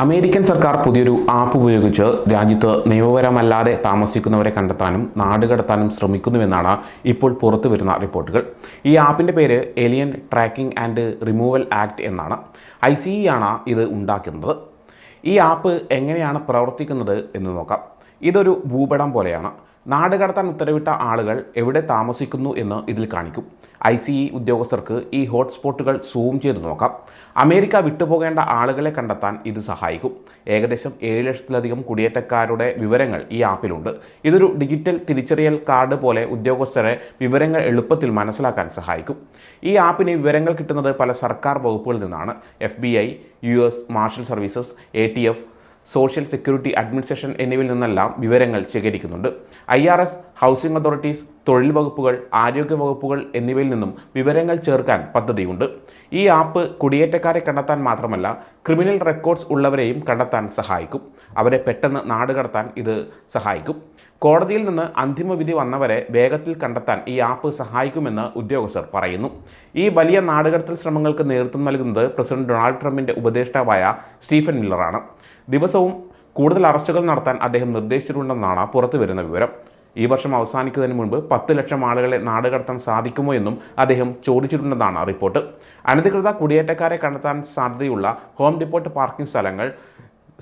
American സർക്കാർ പുതിയൊരു app ഉപയോഗിച്ച് രാജ്യത്ത് നിയമപരമല്ലാതെ താമസിക്കുന്നവരെ കണ്ടെത്താനും നാടുകടത്താനും ശ്രമിക്കുന്നുവെന്നാണ് ഇപ്പോൾ പുറത്തുവരുന്ന റിപ്പോർട്ടുകൾ. ഈ ആപ്പിൻ്റെ പേര് alien tracking and removal act എന്നാണ്. ICE ആണ് ഇത് ഉണ്ടാക്കുന്നത്. ഈ ആപ്പ് എങ്ങനെയാണ് പ്രവർത്തിക്കുന്നത് എന്ന് നോക്കാം. ഇതൊരു ഭൂപടം പോലെയാണ്. നാടുകടത്താൻ ഉത്തരവിട്ട ആളുകൾ എവിടെ താമസിക്കുന്നു എന്ന് ഇതിൽ കാണിക്കും. ICE ഉദ്യോഗസ്ഥർക്ക് ഈ ഹോട്ട്സ്പോട്ടുകൾ സൂം ചെയ്ത് നോക്കാം. അമേരിക്ക വിട്ടുപോകേണ്ട ആളുകളെ കണ്ടെത്താൻ ഇത് സഹായിക്കും. ഏകദേശം 7 ലക്ഷത്തിലധികം കുടിയേറ്റക്കാരുടെ വിവരങ്ങൾ ഈ ആപ്പിലുണ്ട്. ഇതൊരു ഡിജിറ്റൽ തിരിച്ചറിയൽ കാർഡ് പോലെ ഉദ്യോഗസ്ഥരെ വിവരങ്ങൾ എളുപ്പത്തിൽ മനസ്സിലാക്കാൻ സഹായിക്കും. ഈ ആപ്പിന് വിവരങ്ങൾ കിട്ടുന്നത് പല സർക്കാർ വകുപ്പുകളിൽ നിന്നാണ്. FBI, US marshal services, ATF, social security administration എന്നിവയിൽ നിന്നെല്ലാം വിവരങ്ങൾ ശേഖരിക്കുന്നുണ്ട്. IRS, ഹൗസിംഗ് അതോറിറ്റീസ്, തൊഴിൽ വകുപ്പുകൾ, ആരോഗ്യ വകുപ്പുകൾ എന്നിവയിൽ നിന്നും വിവരങ്ങൾ ചേർക്കാൻ പദ്ധതിയുണ്ട്. ഈ ആപ്പ് കുടിയേറ്റക്കാരെ കണ്ടെത്താൻ മാത്രമല്ല, ക്രിമിനൽ റെക്കോർഡ്സ് ഉള്ളവരെയും കണ്ടെത്താൻ സഹായിക്കും. അവരെ പെട്ടെന്ന് നാടുകടത്താൻ ഇത് സഹായിക്കും. കോടതിയിൽ നിന്ന് അന്തിമ വിധി വന്നവരെ വേഗത്തിൽ കണ്ടെത്താൻ ഈ ആപ്പ് സഹായിക്കുമെന്ന് ഉദ്യോഗസ്ഥർ പറയുന്നു. ഈ വലിയ നാടുകടത്തൽ ശ്രമങ്ങൾക്ക് നേതൃത്വം നൽകുന്നത് പ്രസിഡന്റ് ഡൊണാൾഡ് ട്രംപിൻ്റെ ഉപദേഷ്ടാവായ സ്റ്റീഫൻ മില്ലറാണ്. ദിവസവും കൂടുതൽ അറസ്റ്റുകൾ നടത്താൻ അദ്ദേഹം നിർദ്ദേശിച്ചിട്ടുണ്ടെന്നാണ് പുറത്തുവരുന്ന വിവരം. ഈ വർഷം അവസാനിക്കുന്നതിന് മുൻപ് 10 ലക്ഷം ആളുകളെ നാടുകടത്താൻ സാധിക്കുമോ എന്നും അദ്ദേഹം ചോദിച്ചിട്ടുണ്ടെന്നാണ് റിപ്പോർട്ട്. അനധികൃത കുടിയേറ്റക്കാരെ കണ്ടെത്താൻ സാധ്യതയുള്ള ഹോം ഡിപ്പോട്ട് പാർക്കിംഗ് സ്ഥലങ്ങൾ,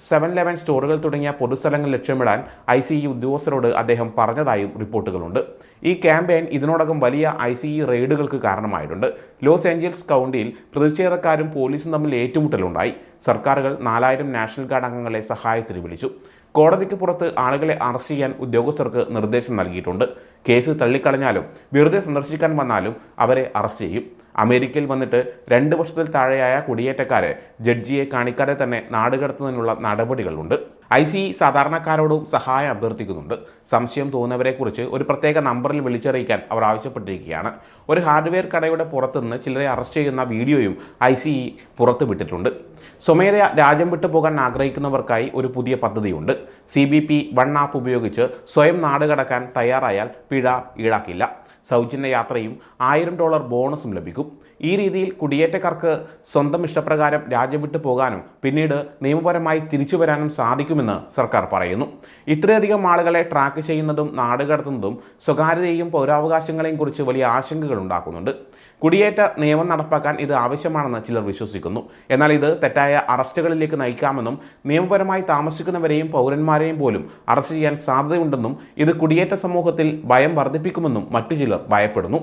7-Eleven സ്റ്റോറുകൾ തുടങ്ങിയ പൊതുസ്ഥലങ്ങൾ ലക്ഷ്യമിടാൻ ICE ഉദ്യോഗസ്ഥരോട് അദ്ദേഹം പറഞ്ഞതായും റിപ്പോർട്ടുകളുണ്ട്. ഈ ക്യാമ്പയിൻ ഇതിനോടകം വലിയ ICE റെയ്ഡുകൾക്ക് കാരണമായിട്ടുണ്ട്. ലോസ് ഏഞ്ചൽസ് കൗണ്ടിയിൽ പ്രതിഷേധക്കാരും പോലീസും തമ്മിൽ ഏറ്റുമുട്ടലുണ്ടായി. സർക്കാരുകൾ 4000 നാഷണൽ ഗാർഡ് അംഗങ്ങളെ സഹായത്തിന് വിളിച്ചു. കോടതിക്ക് പുറത്ത് ആളുകളെ അറസ്റ്റ് ചെയ്യാൻ ഉദ്യോഗസ്ഥർക്ക് നിർദ്ദേശം നൽകിയിട്ടുണ്ട്. കേസ് തള്ളിക്കളഞ്ഞാലും വെറുതെ സന്ദർശിക്കാൻ വന്നാലും അവരെ അറസ്റ്റ് ചെയ്യും. അമേരിക്കയിൽ വന്നിട്ട് 2 വർഷത്തിൽ താഴെയായ കുടിയേറ്റക്കാരെ ജഡ്ജിയെ കാണിക്കാതെ തന്നെ നാടുകടത്തുന്നതിനുള്ള നടപടികളുണ്ട്. ICE സാധാരണക്കാരോടും സഹായം അഭ്യർത്ഥിക്കുന്നുണ്ട്. സംശയം തോന്നുന്നവരെക്കുറിച്ച് ഒരു പ്രത്യേക നമ്പറിൽ വിളിച്ചറിയിക്കാൻ അവർ ആവശ്യപ്പെട്ടിരിക്കുകയാണ്. ഒരു ഹാർഡ്വെയർ കടയുടെ പുറത്തുനിന്ന് ചിലരെ അറസ്റ്റ് ചെയ്യുന്ന വീഡിയോയും ICE പുറത്തുവിട്ടിട്ടുണ്ട്. സ്വമേധയാ രാജ്യം വിട്ടു പോകാൻ ആഗ്രഹിക്കുന്നവർക്കായി ഒരു പുതിയ പദ്ധതിയുണ്ട്. CBP 1 ആപ്പ് ഉപയോഗിച്ച് സ്വയം നാടുകടക്കാൻ തയ്യാറായാൽ പിഴ ഈടാക്കില്ല. സൗജന്യ യാത്രയും $1000 ബോണസും ലഭിക്കും. ഈ രീതിയിൽ കുടിയേറ്റക്കാർക്ക് സ്വന്തം ഇഷ്ടപ്രകാരം രാജ്യം വിട്ടു പോകാനും പിന്നീട് നിയമപരമായി തിരിച്ചു വരാനും സാധിക്കുമെന്ന് സർക്കാർ പറയുന്നു. ഇത്രയധികം ആളുകളെ ട്രാക്ക് ചെയ്യുന്നതും നാടുകടത്തുന്നതും സ്വകാര്യതയെയും പൗരാവകാശങ്ങളെയും കുറിച്ച് വലിയ ആശങ്കകൾ ഉണ്ടാക്കുന്നുണ്ട്. കുടിയേറ്റ നിയമം നടപ്പാക്കാൻ ഇത് ആവശ്യമാണെന്ന് ചിലർ വിശ്വസിക്കുന്നു. എന്നാൽ ഇത് തെറ്റായ അറസ്റ്റുകളിലേക്ക് നയിക്കാമെന്നും നിയമപരമായി താമസിക്കുന്നവരെയും പൗരന്മാരെയും പോലും അറസ്റ്റ് ചെയ്യാൻ സാധ്യതയുണ്ടെന്നും ഇത് കുടിയേറ്റ സമൂഹത്തിൽ ഭയം വർദ്ധിപ്പിക്കുമെന്നും മറ്റു ചിലർ ഭയപ്പെടുന്നു.